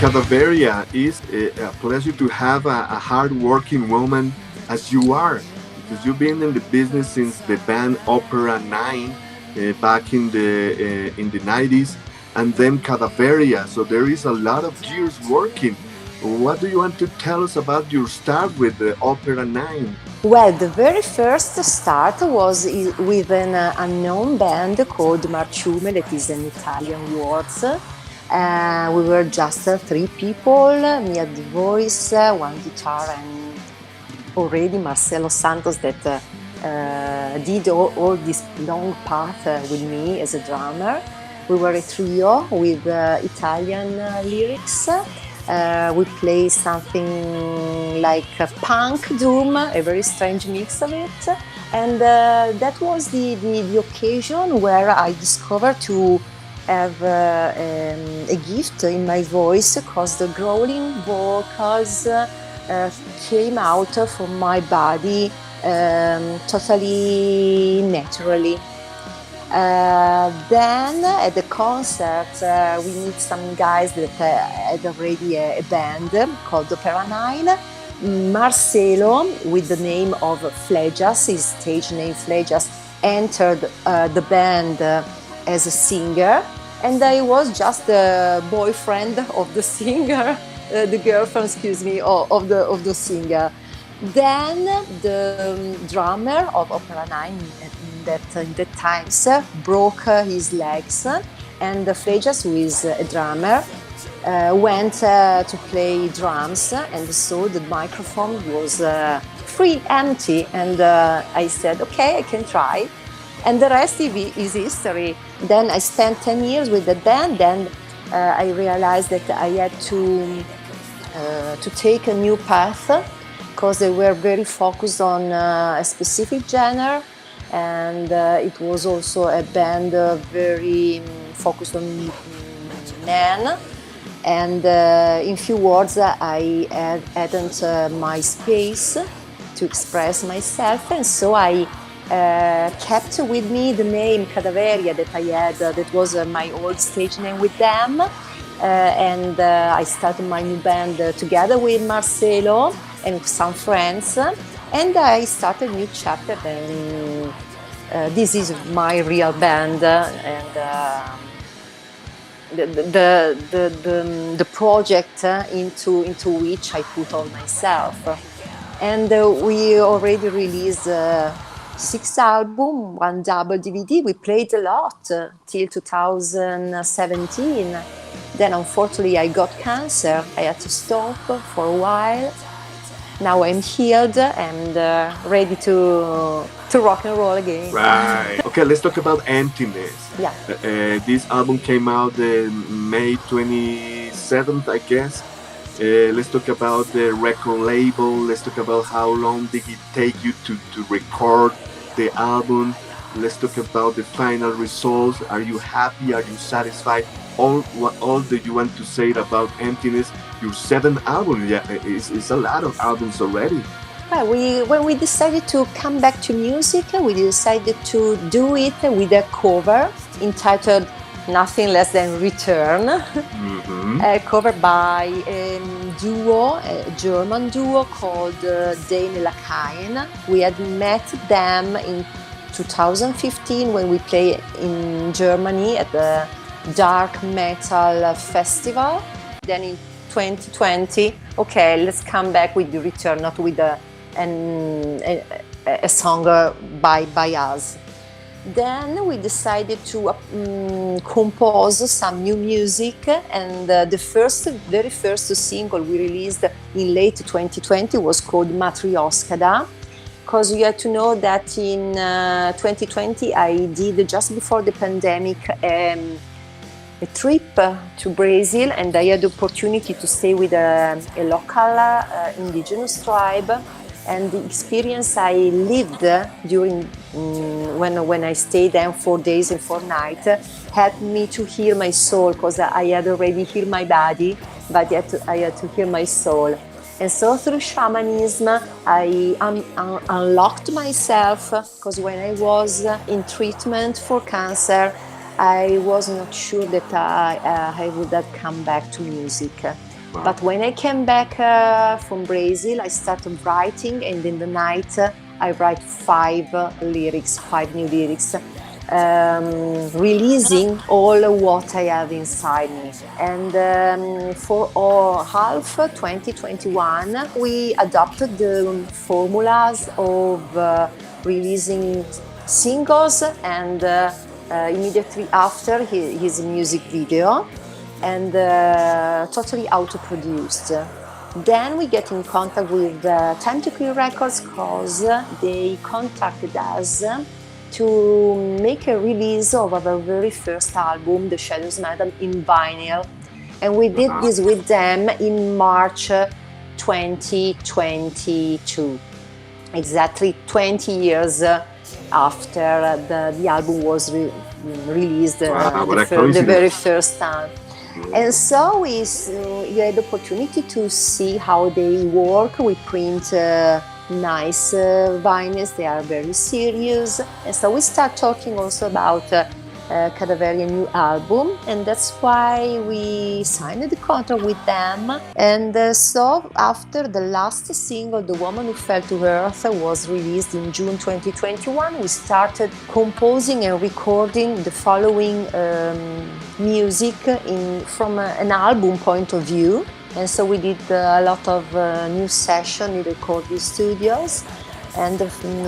Cadaveria is a pleasure to have a hard-working woman as you are, because you've been in the business since the band Opera 9 back in the 90s, and then Cadaveria. So there is a lot of years working. What do you want to tell us about your start with the Opera 9? Well, the very first start was with an unknown band called Marciume, that is an Italian word. We were just 3 people, me at the voice, 1 guitar, and already Marcelo Santos that did all this long path with me as a drummer. We were a trio with Italian lyrics. We played something like punk doom, a very strange mix of it, and that was the occasion where I discovered to have a gift in my voice, because the growling vocals came out from my body totally naturally. Then at the concert we meet some guys that had already a band called Opera 9. Marcelo, with the name of Flejas, his stage name Flejas, entered the band as a singer, and I was just the boyfriend of the singer, the girlfriend, of the singer. Then the drummer of Opera 9 in that times broke his legs, and Flejas, who is a drummer, went to play drums, and so the microphone was empty, and I said, okay, I can try, and the rest is history. Then I spent 10 years with the band, and I realized that I had to take a new path, because they were very focused on a specific genre, and it was also a band very focused on men. And in few words, I hadn't my space to express myself, and so I kept with me the name Cadaveria that I had, that was my old stage name with them, and I started my new band together with Marcelo and some friends, and I started a new chapter, and this is my real band, and the project into which I put all myself. And we already released 6 albums, 1 double DVD. We played a lot till 2017. Then unfortunately I got cancer. I had to stop for a while. Now I'm healed and ready to rock and roll again. Right. Okay, let's talk about Emptiness. Yeah. This album came out May 27th, I guess. Let's talk about the record label. Let's talk about how long did it take you to record the album. Let's talk about the final results. Are you happy? Are you satisfied? All that you want to say about Emptiness, your 7th album. Yeah, it's a lot of albums already. Well, when we decided to come back to music, we decided to do it with a cover entitled Nothing Less Than Return, covered by a German duo called Dane Lakaien. We had met them in 2015 when we played in Germany at the Dark Metal Festival. Then in 2020, okay, let's come back with the return, not with a song by us. Then we decided to compose some new music, and the very first single we released in late 2020 was called Matryoshkada, because you have to know that in 2020 I did, just before the pandemic, a trip to Brazil, and I had the opportunity to stay with a local indigenous tribe, and the experience I lived during when I stayed there 4 days and 4 nights helped me to heal my soul, because I had already healed my body, but I had to heal my soul. And so through shamanism I unlocked myself, because when I was in treatment for cancer I was not sure that I would have come back to music. Wow. But when I came back from Brazil, I started writing, and in the night I write 5 new lyrics, releasing all what I have inside me. And for half 2021, we adopted the formulas of releasing singles and immediately after his music video, and totally auto-produced. Then we get in contact with Time to Kill Records because they contacted us to make a release of our very first album, The Shadows Madam, in vinyl. And we did this with them in March 2022, exactly 20 years after the album was released the very first time. And so we had the opportunity to see how they work. We print nice vinyls, they are very serious. And so we start talking also about Cadaveria new album, and that's why we signed the contract with them. And so after the last single, The Woman Who Fell to Earth, was released in June 2021, we started composing and recording the following music from an album point of view. And so we did a lot of new sessions in recording studios, and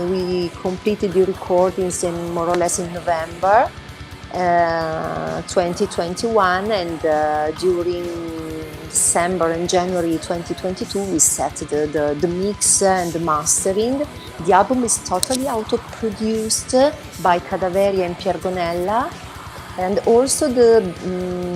we completed the recordings more or less in November 2021, and during December and January 2022 we set the mix and the mastering. The album is totally auto-produced by Cadaveria and Piergonella, and also the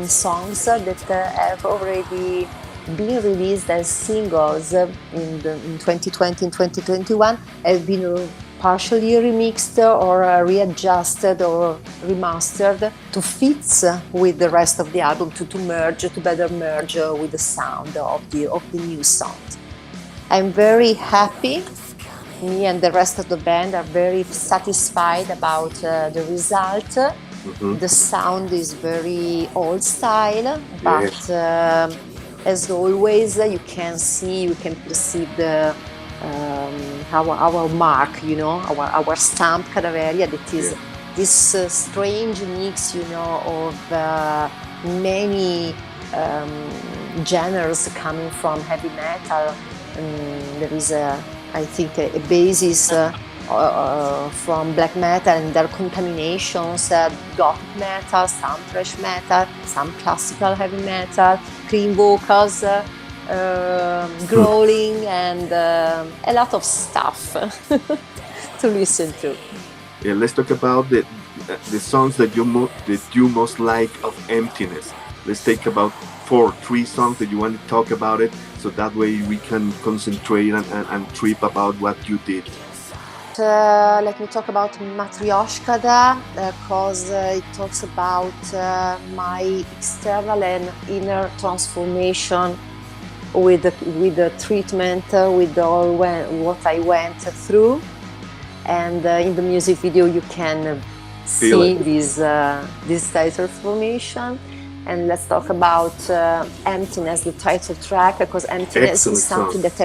songs that have already been released as singles in 2020 and 2021 have been partially remixed or readjusted or remastered to fit with the rest of the album, to better merge with the sound of the new songs. I'm very happy. Me and the rest of the band are very satisfied about the result. Mm-hmm. The sound is very old style, but as always, you can perceive our mark, our stamp, Cadaveria, that is this strange mix, of many genres coming from heavy metal. There is I think a basis from black metal and their contaminations, gothic metal, some thrash metal, some classical heavy metal, clean vocals, growling, and a lot of stuff to listen to. Yeah, let's talk about the songs that you most like of Emptiness. Let's take about 3 songs that you want to talk about it, so that way we can concentrate and trip about what you did. Let me talk about Matryoshkada, because it talks about my external and inner transformation with the treatment, with all what I went through. And in the music video you can see this transformation. And let's talk about Emptiness, the title track, because Emptiness is something that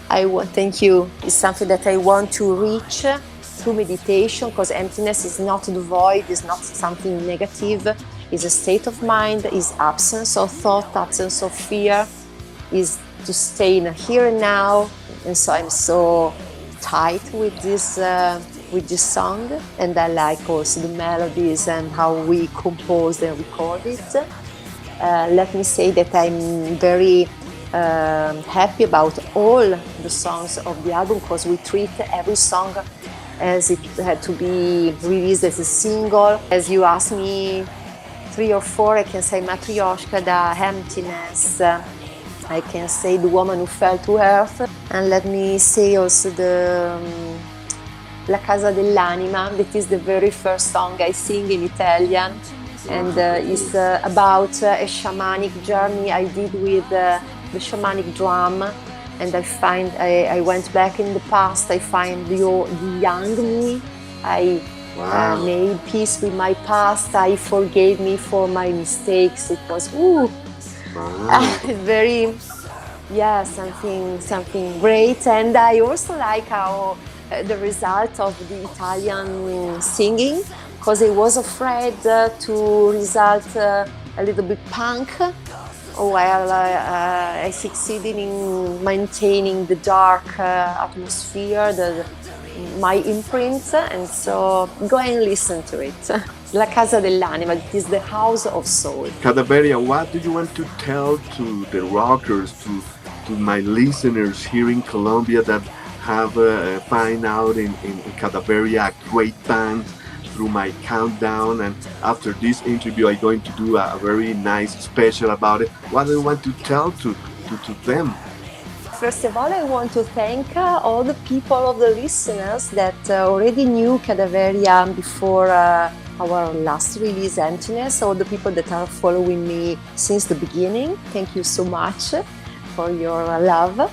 I want. Thank you. It's something that I want to reach through meditation, because emptiness is not the void, is not something negative. It's a state of mind, is absence of thought, absence of fear, is to stay in here and now. And so I'm so tight with this song, and I like also the melodies and how we composed and recorded it. Let me say that I'm very happy about all the songs of the album, because we treat every song as it had to be released as a single. As you asked me 3 or 4, I can say Matryoshkada, Emptiness, I can say The Woman Who Fell to Earth, and let me say also the La Casa dell'Anima, that is the very first song I sing in Italian, and it's about a shamanic journey I did with the shamanic drum, and I went back in the past, I find the young me, I made peace with my past, I forgave me for my mistakes. It was Wow. Very, yeah, something great. And I also like how the result of the Italian singing, because I was afraid to result a little bit punk, while I succeeded in maintaining the dark atmosphere, my imprint, and so go and listen to it. La Casa dell'Anima, it is the house of soul. Cadaveria, what do you want to tell to the rockers, to my listeners here in Colombia that have find out in Cadaveria a great band through my countdown, and after this interview I'm going to do a very nice special about it. What do you want to tell to them? First of all, I want to thank all the people, of the listeners that already knew Cadaveria before our last release, Emptiness, all the people that are following me since the beginning. Thank you so much for your love,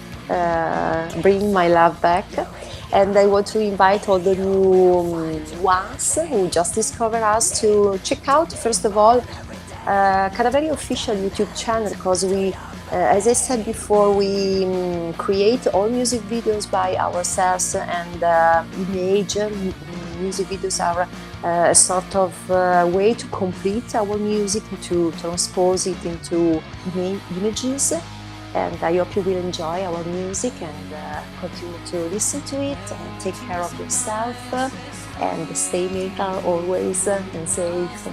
bring my love back. And I want to invite all the new ones who just discovered us to check out, first of all, Cadaveria official YouTube channel, because we, as I said before, we create all music videos by ourselves, and image music videos are a sort of way to complete our music, to transpose it into images. And I hope you will enjoy our music and continue to listen to it, and take care of yourself, and stay mental always and safe.